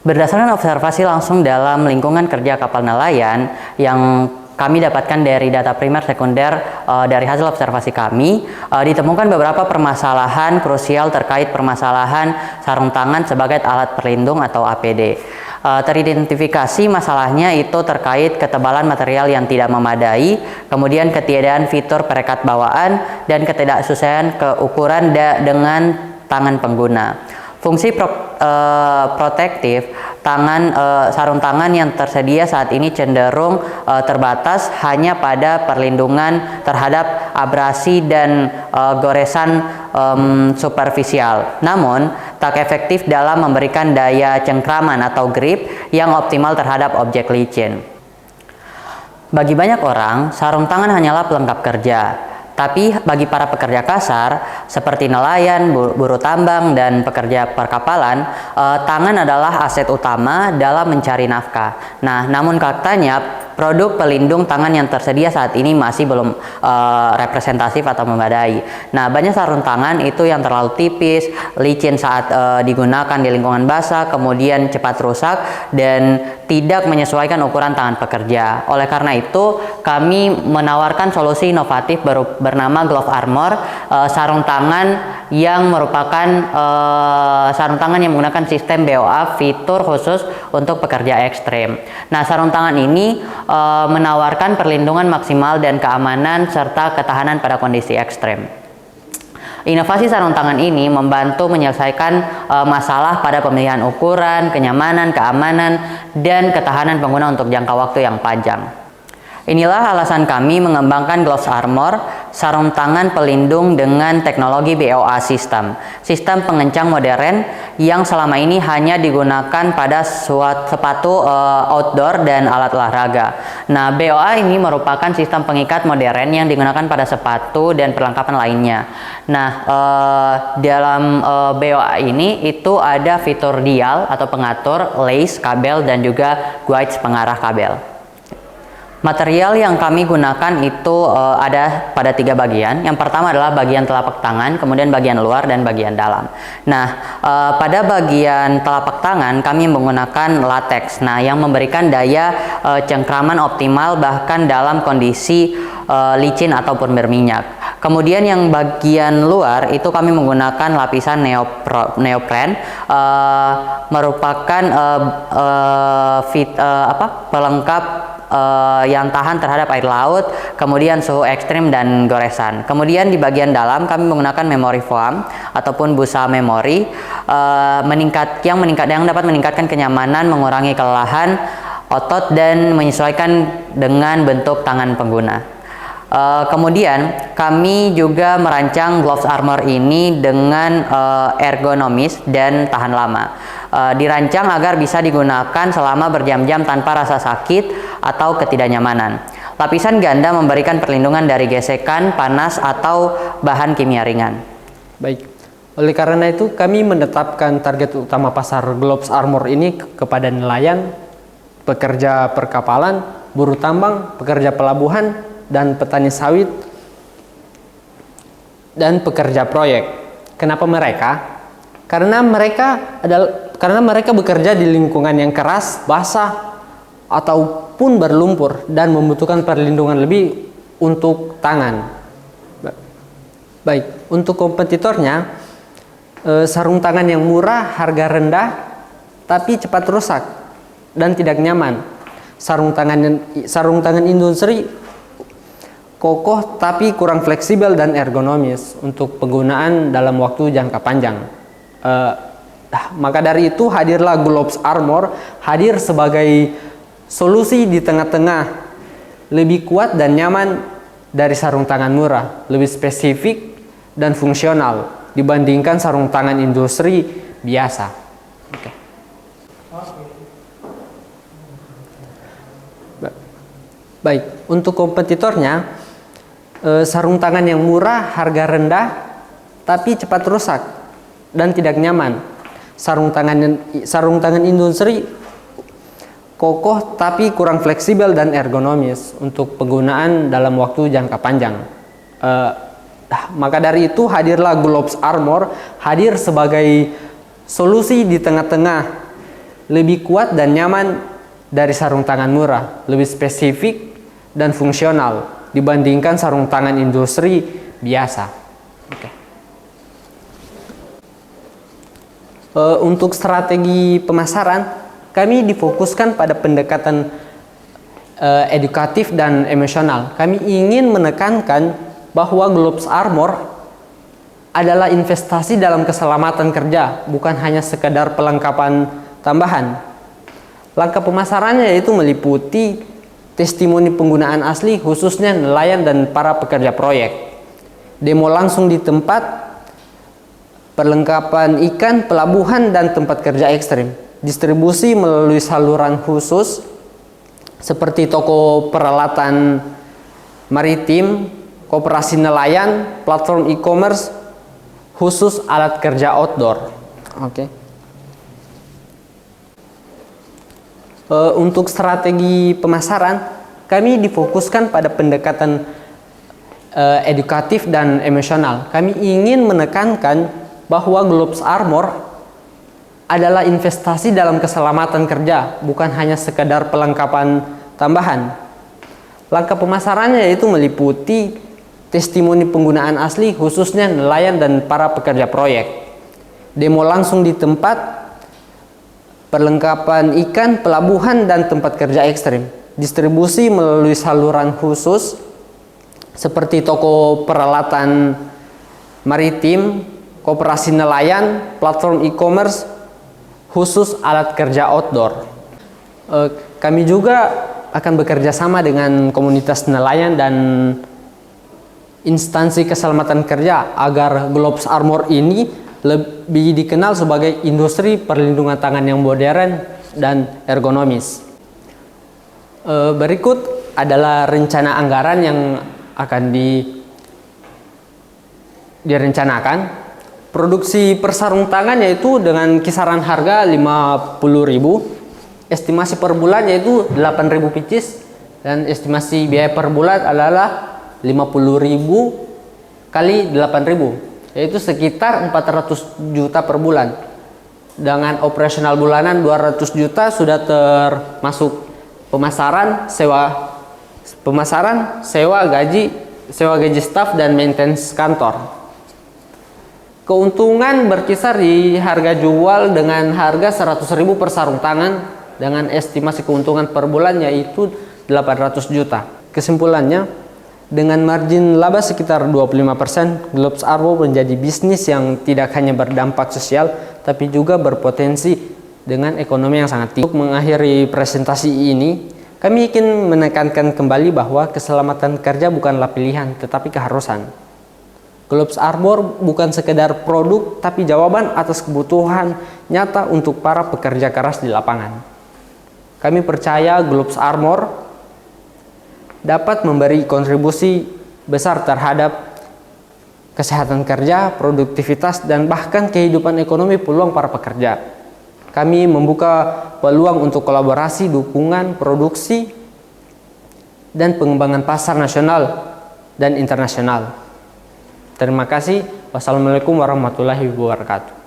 Berdasarkan observasi langsung dalam lingkungan kerja kapal nelayan yang kami dapatkan dari data primer sekunder dari hasil observasi kami, ditemukan beberapa permasalahan krusial terkait permasalahan sarung tangan sebagai alat pelindung atau APD. Teridentifikasi masalahnya itu terkait ketebalan material yang tidak memadai, kemudian ketiadaan fitur perekat bawaan, dan ketidaksesuaian keukuran dengan tangan pengguna. Fungsi protektif sarung tangan yang tersedia saat ini cenderung terbatas hanya pada perlindungan terhadap abrasi dan goresan superficial. Namun, tak efektif dalam memberikan daya cengkraman atau grip yang optimal terhadap objek licin. Bagi banyak orang, sarung tangan hanyalah pelengkap kerja. Tapi bagi para pekerja kasar seperti nelayan, buruh tambang, dan pekerja perkapalan, tangan adalah aset utama dalam mencari nafkah. Nah, namun faktanya produk pelindung tangan yang tersedia saat ini masih belum representatif atau memadai. Nah, banyak sarung tangan itu yang terlalu tipis, licin saat digunakan di lingkungan basah, kemudian cepat rusak dan tidak menyesuaikan ukuran tangan pekerja. Oleh karena itu, kami menawarkan solusi inovatif bernama Glove Armor, sarung tangan yang merupakan sarung tangan yang menggunakan sistem BOA fitur khusus untuk pekerja ekstrem. Nah, sarung tangan ini menawarkan perlindungan maksimal dan keamanan serta ketahanan pada kondisi ekstrem. Inovasi sarung tangan ini membantu menyelesaikan masalah pada pemilihan ukuran, kenyamanan, keamanan, dan ketahanan pengguna untuk jangka waktu yang panjang. Inilah alasan kami mengembangkan Glove Armor, sarung tangan pelindung dengan teknologi BOA System, sistem pengencang modern yang selama ini hanya digunakan pada sepatu outdoor dan alat olahraga. Nah, BOA ini merupakan sistem pengikat modern yang digunakan pada sepatu dan perlengkapan lainnya. Nah, dalam BOA ini itu ada fitur dial atau pengatur, lace, kabel, dan juga guides pengarah kabel. Material yang kami gunakan itu ada pada 3 bagian. Yang pertama adalah bagian telapak tangan, kemudian bagian luar, dan bagian dalam. Nah, pada bagian telapak tangan kami menggunakan latex. Nah, yang memberikan daya cengkraman optimal bahkan dalam kondisi licin ataupun berminyak. Kemudian yang bagian luar itu kami menggunakan lapisan neopren, merupakan pelengkap yang tahan terhadap air laut, kemudian suhu ekstrim dan goresan. Kemudian di bagian dalam kami menggunakan memory foam ataupun busa memori yang dapat meningkatkan kenyamanan, mengurangi kelelahan otot dan menyesuaikan dengan bentuk tangan pengguna. Kemudian kami juga merancang Glove Armor ini dengan ergonomis dan tahan lama. Dirancang agar bisa digunakan selama berjam-jam tanpa rasa sakit atau ketidaknyamanan. Lapisan ganda memberikan perlindungan dari gesekan, panas, atau bahan kimia ringan. Baik, oleh karena itu kami menetapkan target utama pasar Glove Armor ini kepada nelayan, pekerja perkapalan, buruh tambang, pekerja pelabuhan, dan petani sawit, dan pekerja proyek. Kenapa mereka? Karena mereka bekerja di lingkungan yang keras, basah, ataupun berlumpur dan membutuhkan perlindungan lebih untuk tangan. Baik, untuk kompetitornya, sarung tangan yang murah, harga rendah, tapi cepat rusak dan tidak nyaman. Sarung tangan industri kokoh tapi kurang fleksibel dan ergonomis untuk penggunaan dalam waktu jangka panjang. Maka dari itu hadirlah Glove Armor hadir sebagai solusi di tengah-tengah, lebih kuat dan nyaman dari sarung tangan murah, lebih spesifik dan fungsional dibandingkan sarung tangan industri biasa. Oke. Baik, untuk kompetitornya, sarung tangan yang murah, harga rendah, tapi cepat rusak dan tidak nyaman. Sarung tangan industri kokoh tapi kurang fleksibel dan ergonomis untuk penggunaan dalam waktu jangka panjang. Maka dari itu hadirlah Glove Armor hadir sebagai solusi di tengah-tengah, lebih kuat dan nyaman dari sarung tangan murah, lebih spesifik dan fungsional dibandingkan sarung tangan industri biasa. Oke. Untuk strategi pemasaran, kami difokuskan pada pendekatan edukatif dan emosional. Kami ingin menekankan bahwa Globes Armor adalah investasi dalam keselamatan kerja, bukan hanya sekedar pelengkapan tambahan. Langkah pemasarannya yaitu meliputi testimoni penggunaan asli, khususnya nelayan dan para pekerja proyek, demo langsung di tempat, perlengkapan ikan, pelabuhan, dan tempat kerja ekstrim, distribusi melalui saluran khusus seperti toko peralatan maritim, koperasi nelayan, platform e-commerce, khusus alat kerja outdoor. Oke. Untuk strategi pemasaran, kami difokuskan pada pendekatan edukatif dan emosional. Kami ingin menekankan bahwa Globes Armor adalah investasi dalam keselamatan kerja, bukan hanya sekedar pelengkapan tambahan. Langkah pemasarannya yaitu meliputi testimoni penggunaan asli, khususnya nelayan dan para pekerja proyek, demo langsung di tempat, perlengkapan ikan, pelabuhan, dan tempat kerja ekstrim, distribusi melalui saluran khusus seperti toko peralatan maritim, koperasi nelayan, platform e-commerce, khusus alat kerja outdoor. Kami juga akan bekerja sama dengan komunitas nelayan dan instansi keselamatan kerja agar Globes Armor ini lebih dikenal sebagai industri perlindungan tangan yang modern dan ergonomis. Berikut adalah rencana anggaran yang akan direncanakan. Produksi per sarung tangan yaitu dengan kisaran harga 50.000, estimasi per bulan yaitu 8.000 pieces, dan estimasi biaya per bulan adalah 50.000 kali 8.000, yaitu sekitar 400 juta per bulan. Dengan operasional bulanan 200 juta sudah termasuk pemasaran, sewa gaji staf dan maintenance kantor. Keuntungan berkisar di harga jual dengan harga 100.000 per sarung tangan dengan estimasi keuntungan per bulan yaitu 800 juta. Kesimpulannya, dengan margin laba sekitar 25%, Globes Armor menjadi bisnis yang tidak hanya berdampak sosial, tapi juga berpotensi dengan ekonomi yang sangat tinggi. Untuk mengakhiri presentasi ini, kami ingin menekankan kembali bahwa keselamatan kerja bukanlah pilihan, tetapi keharusan. Globes Armor bukan sekedar produk, tapi jawaban atas kebutuhan nyata untuk para pekerja keras di lapangan. Kami percaya Globes Armor dapat memberi kontribusi besar terhadap kesehatan kerja, produktivitas, dan bahkan kehidupan ekonomi peluang para pekerja. Kami membuka peluang untuk kolaborasi, dukungan, produksi, dan pengembangan pasar nasional dan internasional. Terima kasih. Wassalamualaikum warahmatullahi wabarakatuh.